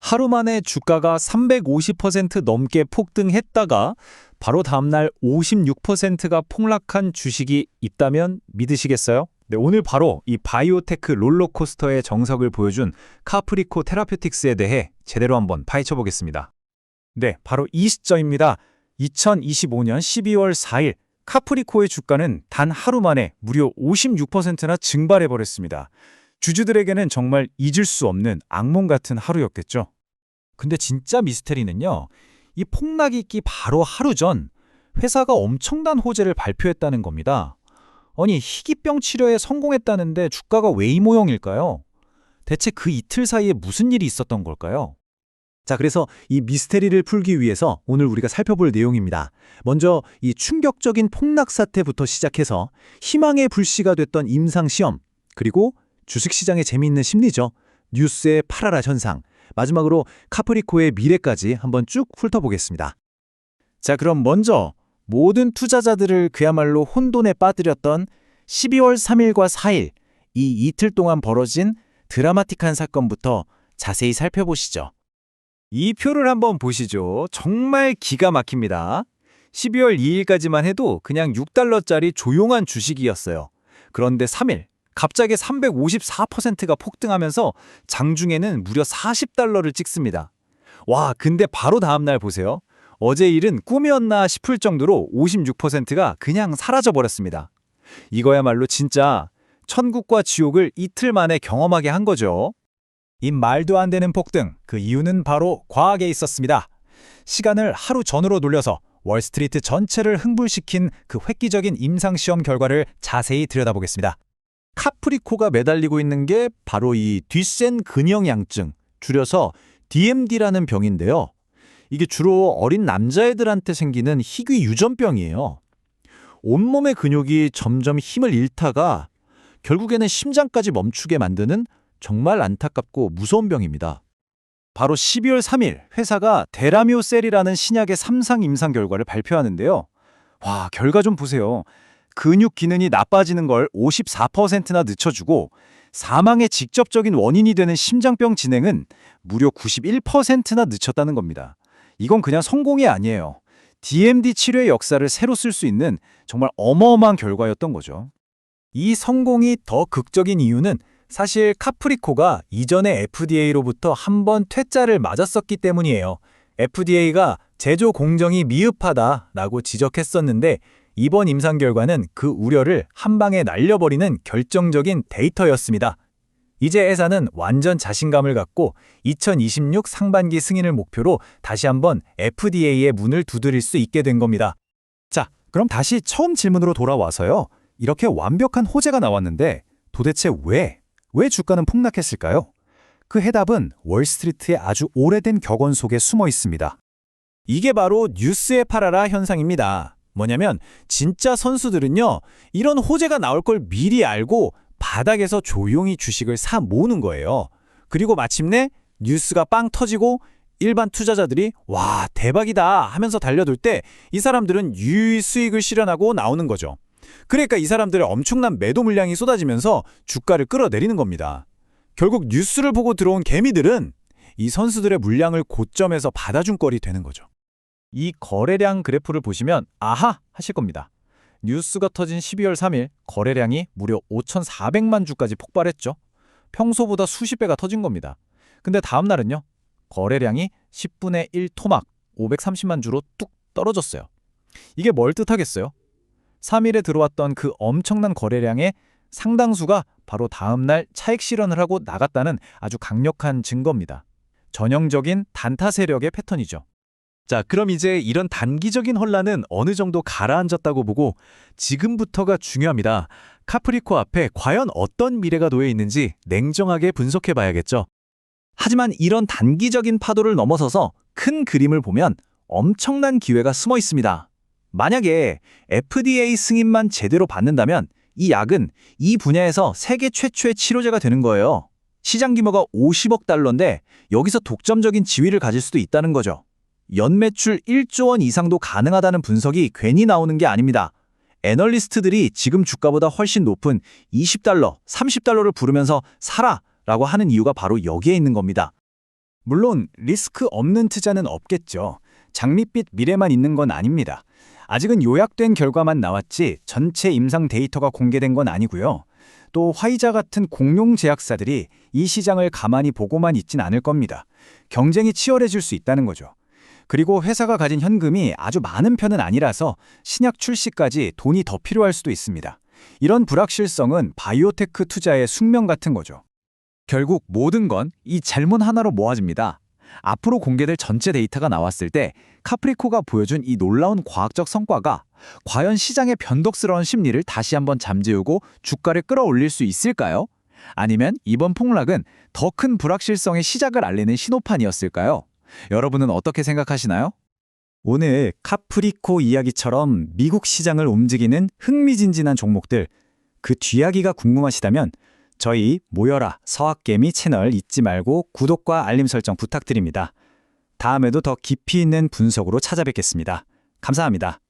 하루 만에 주가가 350% 넘게 폭등했다가 바로 다음날 56%가 폭락한 주식이 있다면 믿으시겠어요? 네, 오늘 바로 이 바이오테크 롤러코스터의 정석을 보여준 카프리코 테라퓨틱스에 대해 제대로 한번 파헤쳐 보겠습니다. 네, 바로 이 시점입니다. 2025년 12월 4일 카프리코의 주가는 단 하루 만에 무려 56%나 증발해버렸습니다. 주주들에게는 정말 잊을 수 없는 악몽 같은 하루였겠죠. 근데 진짜 미스테리는요, 이 폭락이 있기 바로 하루 전 회사가 엄청난 호재를 발표했다는 겁니다. 아니, 희귀병 치료에 성공했다는데 주가가 왜 이 모형일까요? 대체 그 이틀 사이에 무슨 일이 있었던 걸까요? 자, 그래서 이 미스테리를 풀기 위해서 오늘 우리가 살펴볼 내용입니다. 먼저 이 충격적인 폭락 사태부터 시작해서 희망의 불씨가 됐던 임상시험, 그리고 주식시장의 재미있는 심리죠. 뉴스의 팔아라 현상, 마지막으로 카프리코의 미래까지 한번 쭉 훑어보겠습니다. 자, 그럼 먼저 모든 투자자들을 그야말로 혼돈에 빠뜨렸던 12월 3일과 4일, 이 이틀 동안 벌어진 드라마틱한 사건부터 자세히 살펴보시죠. 이 표를 한번 보시죠. 정말 기가 막힙니다. 12월 2일까지만 해도 그냥 6달러짜리 조용한 주식이었어요. 그런데 3일, 갑자기 354%가 폭등하면서 장중에는 무려 40달러를 찍습니다. 와, 근데 바로 다음날 보세요. 어제 일은 꿈이었나 싶을 정도로 56%가 그냥 사라져버렸습니다. 이거야말로 진짜 천국과 지옥을 이틀 만에 경험하게 한 거죠. 이 말도 안 되는 폭등, 그 이유는 바로 과학에 있었습니다. 시간을 하루 전으로 돌려서 월스트리트 전체를 흥분시킨 그 획기적인 임상시험 결과를 자세히 들여다보겠습니다. 카프리코가 매달리고 있는 게 바로 이 뒷센 근형양증, 줄여서 DMD라는 병인데요. 이게 주로 어린 남자애들한테 생기는 희귀 유전병이에요. 온몸의 근육이 점점 힘을 잃다가 결국에는 심장까지 멈추게 만드는 정말 안타깝고 무서운 병입니다. 바로 12월 3일 회사가 데라미오셀이라는 신약의 3상 임상 결과를 발표하는데요. 와, 결과 좀 보세요. 근육 기능이 나빠지는 걸 54%나 늦춰주고 사망의 직접적인 원인이 되는 심장병 진행은 무려 91%나 늦췄다는 겁니다. 이건 그냥 성공이 아니에요. DMD 치료의 역사를 새로 쓸 수 있는 정말 어마어마한 결과였던 거죠. 이 성공이 더 극적인 이유는 사실 카프리코가 이전에 FDA로부터 한 번 퇴짜를 맞았었기 때문이에요. FDA가 제조 공정이 미흡하다라고 지적했었는데 이번 임상 결과는 그 우려를 한 방에 날려버리는 결정적인 데이터였습니다. 이제 회사는 완전 자신감을 갖고 2026 상반기 승인을 목표로 다시 한번 FDA의 문을 두드릴 수 있게 된 겁니다. 자, 그럼 다시 처음 질문으로 돌아와서요. 이렇게 완벽한 호재가 나왔는데 도대체 왜 주가는 폭락했을까요? 그 해답은 월스트리트의 아주 오래된 격언 속에 숨어 있습니다. 이게 바로 뉴스의 팔아라 현상입니다. 뭐냐면 진짜 선수들은요, 이런 호재가 나올 걸 미리 알고 바닥에서 조용히 주식을 사 모으는 거예요. 그리고 마침내 뉴스가 빵 터지고 일반 투자자들이 와, 대박이다 하면서 달려들 때 이 사람들은 유유히 수익을 실현하고 나오는 거죠. 그러니까 이 사람들의 엄청난 매도 물량이 쏟아지면서 주가를 끌어내리는 겁니다. 결국 뉴스를 보고 들어온 개미들은 이 선수들의 물량을 고점에서 받아준 꼴이 되는 거죠. 이 거래량 그래프를 보시면 아하 하실 겁니다. 뉴스가 터진 12월 3일 거래량이 무려 5,400만 주까지 폭발했죠. 평소보다 수십 배가 터진 겁니다. 근데 다음 날은요, 거래량이 10분의 1 토막 530만 주로 뚝 떨어졌어요. 이게 뭘 뜻하겠어요? 3일에 들어왔던 그 엄청난 거래량의 상당수가 바로 다음날 차익 실현을 하고 나갔다는 아주 강력한 증거입니다. 전형적인 단타 세력의 패턴이죠. 자, 그럼 이제 이런 단기적인 혼란은 어느 정도 가라앉았다고 보고 지금부터가 중요합니다. 카프리코 앞에 과연 어떤 미래가 놓여 있는지 냉정하게 분석해 봐야겠죠. 하지만 이런 단기적인 파도를 넘어서서 큰 그림을 보면 엄청난 기회가 숨어 있습니다. 만약에 FDA 승인만 제대로 받는다면 이 약은 이 분야에서 세계 최초의 치료제가 되는 거예요. 시장 규모가 50억 달러인데 여기서 독점적인 지위를 가질 수도 있다는 거죠. 연매출 1조 원 이상도 가능하다는 분석이 괜히 나오는 게 아닙니다. 애널리스트들이 지금 주가보다 훨씬 높은 20달러, 30달러를 부르면서 사라 라고 하는 이유가 바로 여기에 있는 겁니다. 물론 리스크 없는 투자는 없겠죠. 장밋빛 미래만 있는 건 아닙니다. 아직은 요약된 결과만 나왔지 전체 임상 데이터가 공개된 건 아니고요. 또 화이자 같은 공룡 제약사들이 이 시장을 가만히 보고만 있진 않을 겁니다. 경쟁이 치열해질 수 있다는 거죠. 그리고 회사가 가진 현금이 아주 많은 편은 아니라서 신약 출시까지 돈이 더 필요할 수도 있습니다. 이런 불확실성은 바이오테크 투자의 숙명 같은 거죠. 결국 모든 건 이 질문 하나로 모아집니다. 앞으로 공개될 전체 데이터가 나왔을 때 카프리코가 보여준 이 놀라운 과학적 성과가 과연 시장의 변덕스러운 심리를 다시 한번 잠재우고 주가를 끌어올릴 수 있을까요? 아니면 이번 폭락은 더 큰 불확실성의 시작을 알리는 신호판이었을까요? 여러분은 어떻게 생각하시나요? 오늘 카프리코 이야기처럼 미국 시장을 움직이는 흥미진진한 종목들, 그 뒤이야기가 궁금하시다면 저희 모여라 서학개미 채널 잊지 말고 구독과 알림 설정 부탁드립니다. 다음에도 더 깊이 있는 분석으로 찾아뵙겠습니다. 감사합니다.